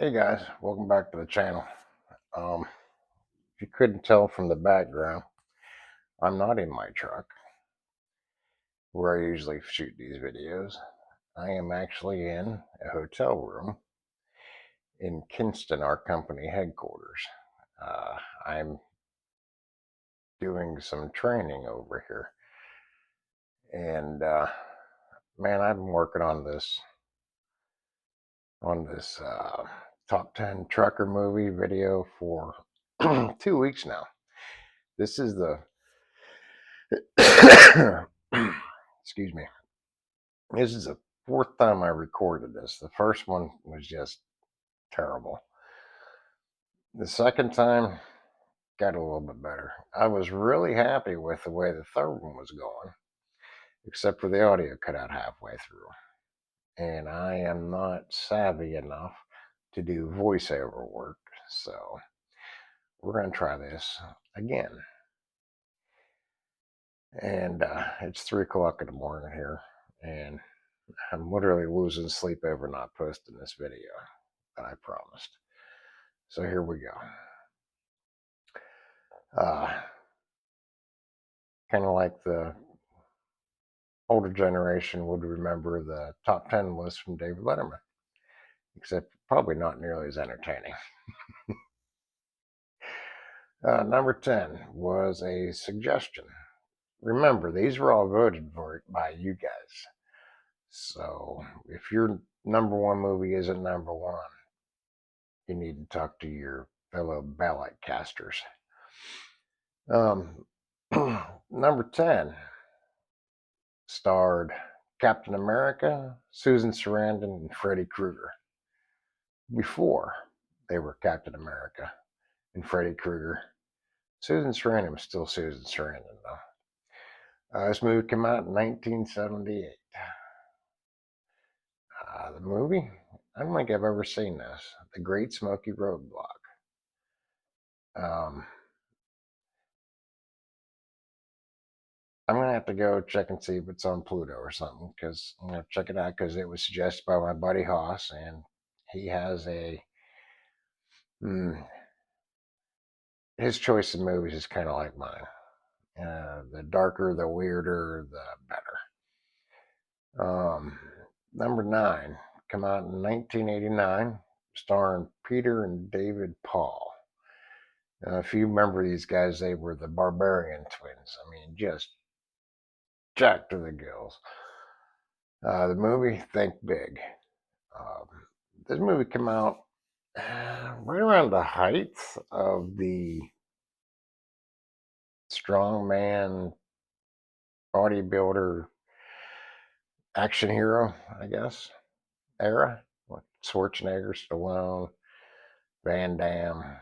Hey guys, welcome back to the channel. If you couldn't tell from the background, I'm not in my truck where I usually shoot these videos. I am actually in a hotel room in Kinston, our company headquarters. I'm doing some training over here, and man, I've been working on this top 10 trucker movie video for 2 weeks now. This is the excuse me. This is the fourth time I recorded this. The first one was just terrible. The second time got a little bit better. I was really happy with the way the third one was going, except for the audio cut out halfway through. And I am not savvy enough to do voiceover work, so we're going to try this again. And it's 3 o'clock in the morning here, and I'm literally losing sleep over not posting this video that I promised. So here we go. Kind of like the older generation would remember the top 10 list from David Letterman, except probably not nearly as entertaining. Number 10 was a suggestion. Remember, these were all voted for by you guys. So if your number one movie isn't number one, you need to talk to your fellow ballot casters. Number 10 starred Captain America, Susan Sarandon, and Freddy Krueger. Before they were Captain America and Freddy Krueger, Susan Sarandon was still Susan Sarandon, though. This movie came out in 1978. The movie, I don't think I've ever seen this. The Great Smoky Roadblock. I'm going to have to go check and see if it's on Pluto or something, because I'm going to check it out because it was suggested by my buddy Haas, and he has his choice of movies is kind of like mine. The darker, the weirder, the better. Number 9 come out in 1989, starring Peter and David Paul. If you remember these guys, they were the Barbarian twins. I mean, just jacked to the gills. The movie, Think Big. This movie came out right around the height of the strongman bodybuilder action hero, I guess, era. With Schwarzenegger, Stallone, Van Damme.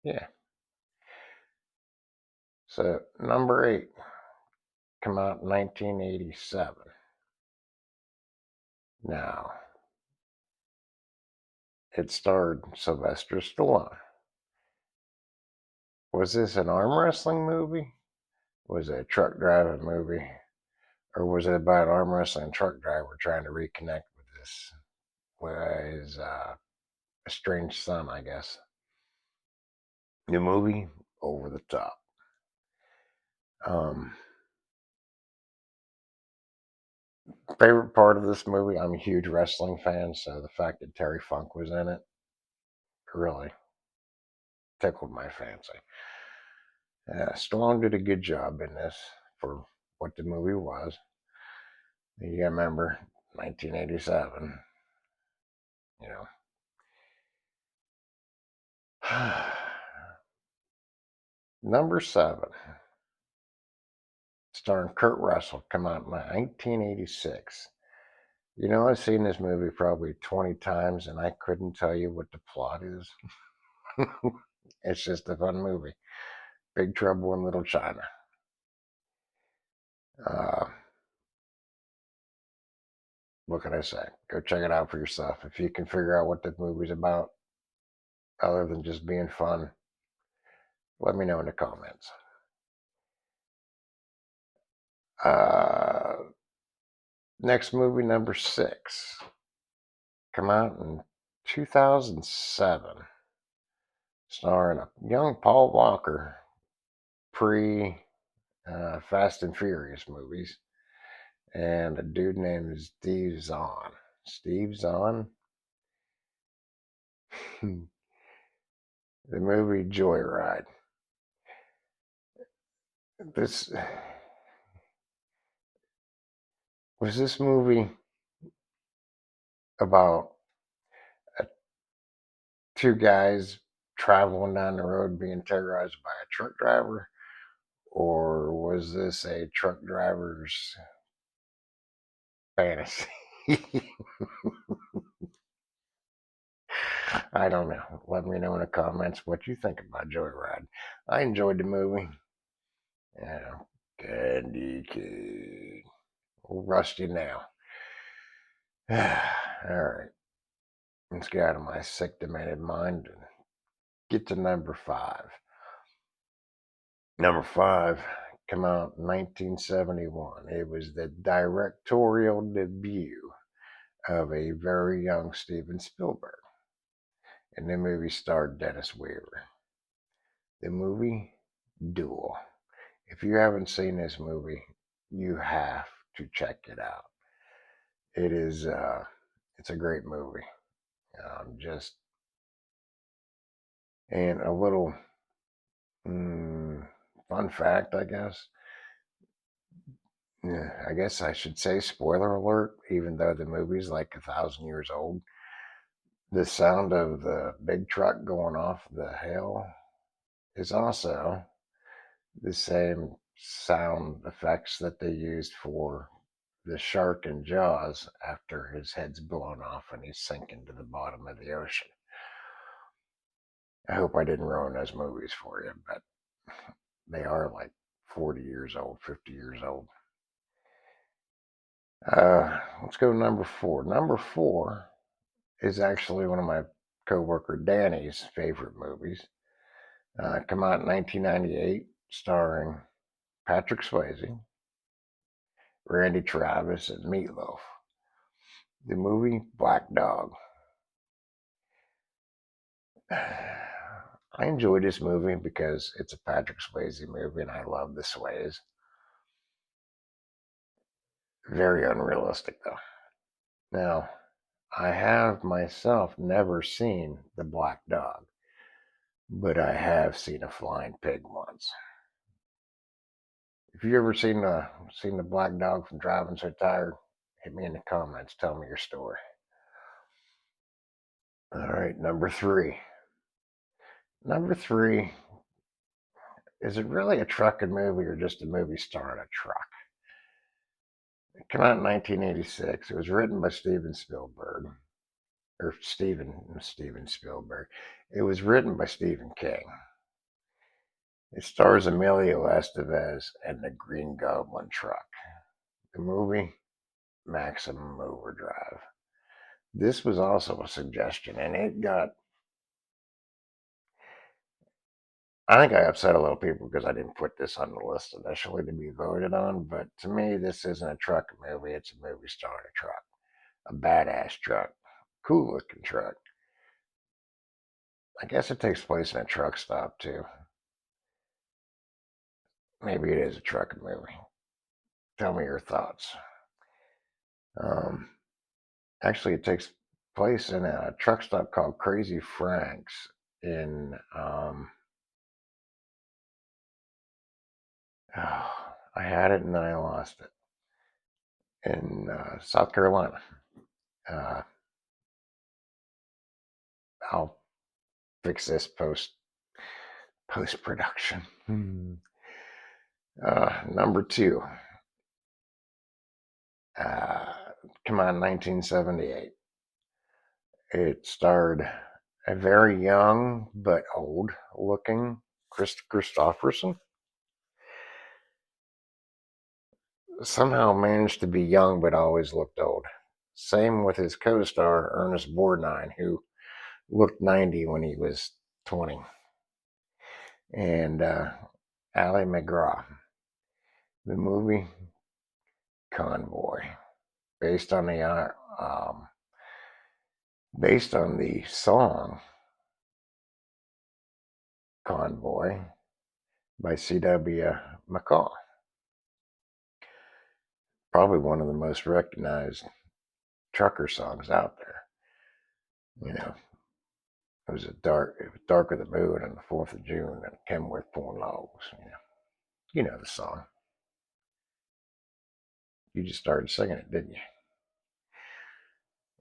Yeah. So number 8 come out in 1987. Now, it starred Sylvester Stallone. Was this an arm wrestling movie? Was it a truck driving movie? Or was it about an arm wrestling truck driver trying to reconnect with his estranged son, I guess? The movie, over the top. Favorite part of this movie, I'm a huge wrestling fan, so the fact that Terry Funk was in it really tickled my fancy. Stallone did a good job in this for what the movie was. You gotta remember, 1987, you know. Number 7, starring Kurt Russell, come out in 1986. You know, I've seen this movie probably 20 times, and I couldn't tell you what the plot is. It's just a fun movie. Big Trouble in Little China. What can I say? Go check it out for yourself. If you can figure out what the movie's about, other than just being fun, let me know in the comments. Next movie, number 6, come out in 2007, starring a young Paul Walker, pre Fast and Furious movies, and a dude named Steve Zahn. Steve Zahn? The movie Joyride. This was this movie about two guys traveling down the road being terrorized by a truck driver, or was this a truck driver's fantasy? I don't know. Let me know in the comments what you think about Joyride. I enjoyed the movie. Yeah, Candy Cane. Rusty now. All right. Let's get out of my sick, demented mind and get to number 5. Number 5 came out in 1971. It was the directorial debut of a very young Steven Spielberg. And the movie starred Dennis Weaver. The movie Duel. If you haven't seen this movie, you have to check it out. It is it's a great movie. Just and a little fun fact, I guess. Yeah, I guess I should say spoiler alert, even though the movie's like 1,000 years old. The sound of the big truck going off the hill is also the same sound effects that they used for the shark in Jaws after his head's blown off and he's sinking to the bottom of the ocean. I hope I didn't ruin those movies for you, but they are like 40 years old, 50 years old. Let's go to number 4. Number 4 is actually one of my coworker Danny's favorite movies. Come out in 1998, starring Patrick Swayze, Randy Travis, and Meatloaf. The movie Black Dog. I enjoy this movie because it's a Patrick Swayze movie and I love the Sways. Very unrealistic though. Now, I have myself never seen The Black Dog, but I have seen a flying pig once. If you ever seen the Black Dog from Driving So Tired, hit me in the comments. Tell me your story. All right, number 3. Number 3, is it really a trucking movie or just a movie starring a truck? It came out in 1986. It was written by Steven Spielberg, or Steven Spielberg. It was written by Stephen King. It stars Emilio Estevez and the Green Goblin truck. The movie, Maximum Overdrive. This was also a suggestion, and I think I upset a little people because I didn't put this on the list initially to be voted on, but to me, this isn't a truck movie. It's a movie starring a truck. A badass truck. Cool looking truck. I guess it takes place in a truck stop, too. Maybe it is a truck movie. Tell me your thoughts. Um, Actually, it takes place in a truck stop called Crazy Frank's in, I had it and then I lost it, in South Carolina. I'll fix this post production. Number 2, come on, 1978. It starred a very young but old looking Chris Christopherson. Somehow managed to be young but always looked old. Same with his co-star Ernest Borgnine, who looked 90 when he was 20, and Ali MacGraw. The movie Convoy, based on the song Convoy by C.W. McCall. Probably one of the most recognized trucker songs out there. You know, it was darker the moon on the 4th of June and Kenworth pulling logs. You know the song. You just started singing it, didn't you?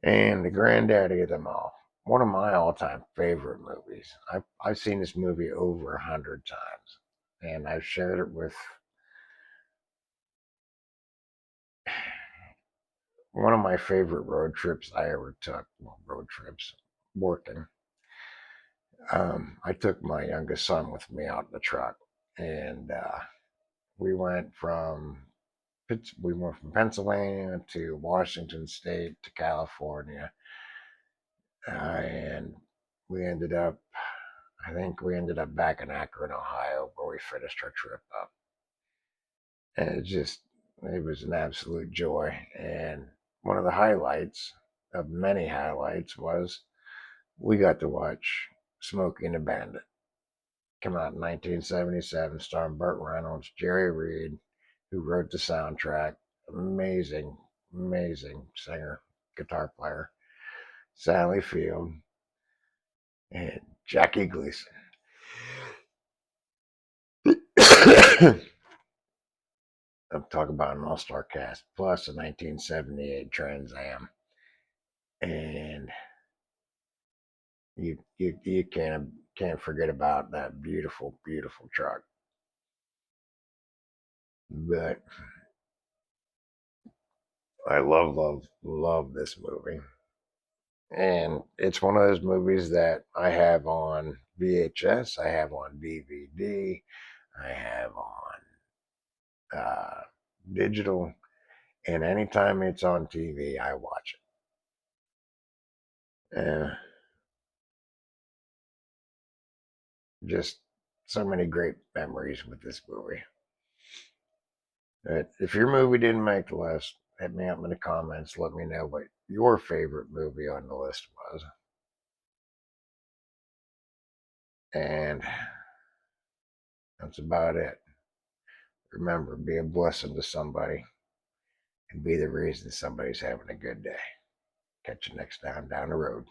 And the granddaddy of them all. One of my all-time favorite movies. I've seen this movie over 100 times, and I've shared it with one of my favorite road trips I ever took. Well, road trips, working. I took my youngest son with me out in the truck, and we went from Pennsylvania to Washington State to California, and we ended up. I think we ended up back in Akron, Ohio, where we finished our trip up, and it was an absolute joy. And one of the highlights of many highlights was we got to watch Smokey and the Bandit. Came out in 1977, starring Burt Reynolds, Jerry Reed, who wrote the soundtrack. Amazing, amazing singer, guitar player. Sally Field, and Jackie Gleason. I'm talking about an all-star cast, plus a 1978 Trans Am. And you can't forget about that beautiful, beautiful truck. But I love this movie. And it's one of those movies that I have on VHS, I have on DVD, I have on digital, and anytime it's on TV, I watch it. And just so many great memories with this movie. If your movie didn't make the list, hit me up in the comments. Let me know what your favorite movie on the list was. And that's about it. Remember, be a blessing to somebody and be the reason somebody's having a good day. Catch you next time down the road.